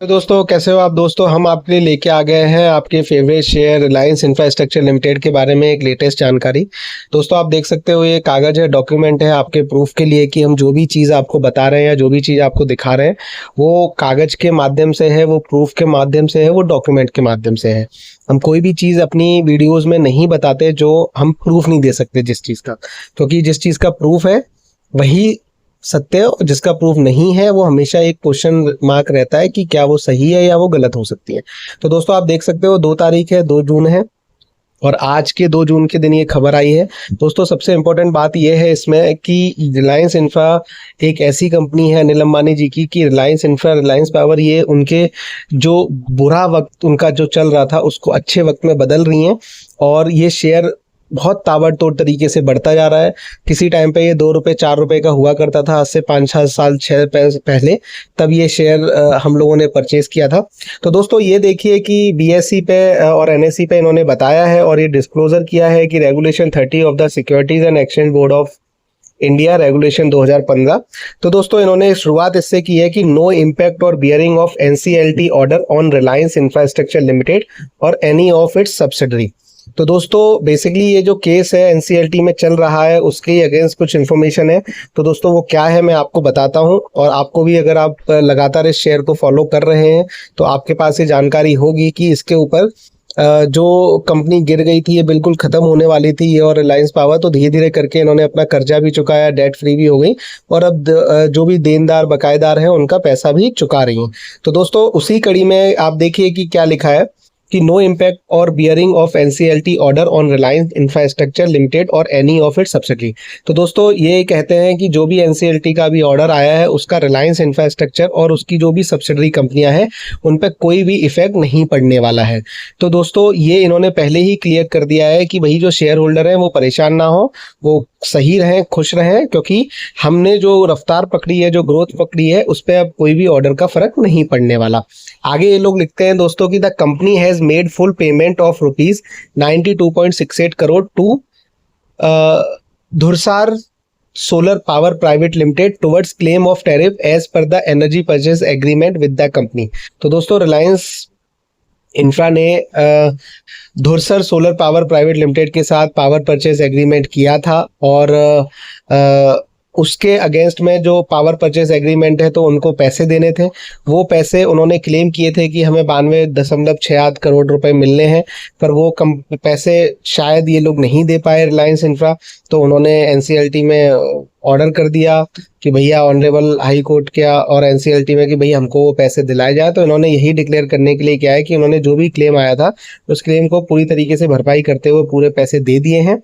तो दोस्तों कैसे हो आप। दोस्तों हम आपके लिए लेके आ गए हैं आपके favourite share Reliance infrastructure limited के बारे में एक लेटेस्ट जानकारी। दोस्तों आप देख सकते हो ये कागज है, डॉक्यूमेंट है आपके प्रूफ के लिए कि हम जो भी चीज़ आपको बता रहे हैं या जो भी चीज़ आपको दिखा रहे हैं वो कागज के माध्यम से है, वो प्रूफ के माध्यम से है, वो डॉक्यूमेंट के माध्यम से है। हम कोई भी चीज़ अपनी वीडियोस में नहीं बताते जो हम प्रूफ नहीं दे सकते जिस चीज़ का, क्योंकि जिस चीज़ का प्रूफ है वही सत्य है, जिसका प्रूफ नहीं है वो हमेशा एक क्वेश्चन मार्क रहता है कि क्या वो सही है या वो गलत हो सकती है। तो दोस्तों आप देख सकते हो 2 तारीख है, 2 जून है और आज के 2 जून के दिन ये खबर आई है। दोस्तों सबसे इम्पोर्टेंट बात ये है इसमें कि रिलायंस इंफ्रा एक ऐसी कंपनी है अनिल अंबानी जी की कि रिलायंस इंफ्रा, रिलायंस पावर, ये उनके जो बुरा वक्त उनका जो चल रहा था उसको अच्छे वक्त में बदल रही हैं और ये शेयर बहुत ताबड़तोड़ तरीके से बढ़ता जा रहा है। किसी टाइम पे ये 2 रुपये 4 रुपये का हुआ करता था, आज से 5-6 साल 6 पहले, तब ये शेयर हम लोगों ने परचेज किया था। तो दोस्तों ये देखिए कि बीएसई पे और एनएसई पे इन्होंने बताया है और ये डिस्क्लोजर किया है कि regulation 30 of the securities and exchange board of India regulation 2015। तो दोस्तों इन्होंने शुरुआत इससे की है कि नो इम्पैक्ट और bearing of NCLT order on Reliance infrastructure limited और एनी ऑफ इट्स सब्सिडरी। तो दोस्तों बेसिकली ये जो केस है एनसीएलटी में चल रहा है उसके अगेंस्ट कुछ इन्फॉर्मेशन है। तो दोस्तों वो क्या है मैं आपको बताता हूँ और आपको भी, अगर आप लगातार इस शेयर को फॉलो कर रहे हैं तो आपके पास ये जानकारी होगी कि इसके ऊपर जो कंपनी गिर गई थी, ये बिल्कुल ख़त्म होने वाली थी ये और रिलायंस पावर, तो धीरे धीरे करके इन्होंने अपना कर्जा भी चुकाया, डेट फ्री भी हो गई और अब जो भी देनदार बकायेदार हैं उनका पैसा भी चुका रही हैं। तो दोस्तों उसी कड़ी में आप देखिए कि क्या लिखा है कि नो इम्पैक्ट और bearing of NCLT order on Reliance infrastructure limited और एनी ऑफ इट्स सब्सिडरी। तो दोस्तों ये कहते हैं कि जो भी एनसीएलटी का भी ऑर्डर आया है उसका रिलायंस इंफ्रास्ट्रक्चर और उसकी जो भी सब्सिडरी कंपनियां हैं उन पर कोई भी इफेक्ट नहीं पड़ने वाला है। तो दोस्तों ये इन्होंने पहले ही क्लियर कर दिया है कि भाई जो शेयर होल्डर हैं वो परेशान ना हो, वो सही रहें, खुश रहें, क्योंकि हमने जो रफ्तार पकड़ी है, जो ग्रोथ पकड़ी है, उस पर अब कोई भी ऑर्डर का फर्क नहीं पड़ने वाला। आगे ये लोग लिखते हैं दोस्तों कि the company has made full payment of rupees 92.68 crore to Dhursar solar power private limited towards claim of tariff as per the energy purchase agreement with the company. तो दोस्तों रिलायंस इंफ्रा ने Dhursar solar power private limited के साथ power purchase agreement किया था और उसके against में जो पावर परचेज एग्रीमेंट है तो उनको पैसे देने थे। वो पैसे उन्होंने क्लेम किए थे कि हमें 92.68 करोड़ रुपए मिलने हैं, पर वो पैसे शायद ये लोग नहीं दे पाए रिलायंस इंफ्रा। तो उन्होंने एनसीएलटी में ऑर्डर कर दिया कि भैया ऑनरेबल हाई कोर्ट क्या और एनसीएलटी में कि भैया हमको वो पैसे दिलाए जाए। तो इन्होंने यही डिक्लेयर करने के लिए क्या है कि उन्होंने जो भी क्लेम आया था उस क्लेम को पूरी तरीके से भरपाई करते हुए पूरे पैसे दे दिए हैं।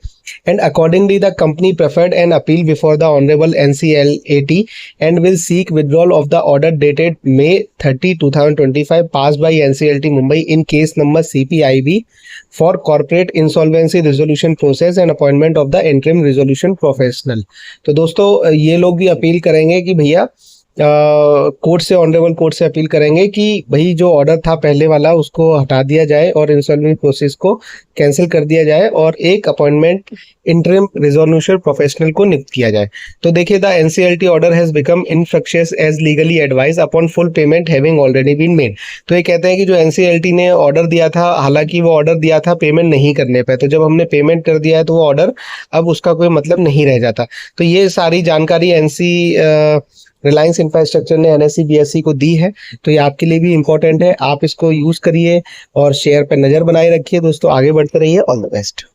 And accordingly the company preferred an appeal before the honourable NCLAT and will seek withdrawal of the order dated May 30, 2025 passed by NCLT Mumbai in case number CPIB for corporate insolvency resolution process and appointment of the interim resolution professional। तो दोस्तों ये लोग भी appeal करेंगे कि भैया court से, honourable court से अपील करेंगे कि भाई जो ऑर्डर था पहले वाला उसको हटा दिया जाए और इंसॉल्वेंसी प्रोसेस को कैंसिल कर दिया जाए और एक अपॉइंटमेंट इंटरिम रिजोल्यूशन प्रोफेशनल को नियुक्त किया जाए। तो देखिए the NCLT order has become infructuous as legally advised upon full payment having already been made. तो ये कहते हैं कि जो एनसीएलटी ने ऑर्डर दिया था, हालांकि वो ऑर्डर दिया था पेमेंट नहीं करने पे, तो जब हमने पेमेंट कर दिया है तो वो ऑर्डर अब उसका कोई मतलब नहीं रह जाता। तो ये सारी जानकारी रिलायंस इंफ्रास्ट्रक्चर ने एनएसई बीएसई को दी है, तो ये आपके लिए भी इंपॉर्टेंट है। आप इसको यूज करिए और शेयर पर नजर बनाए रखिए। दोस्तों आगे बढ़ते रहिए। All the best.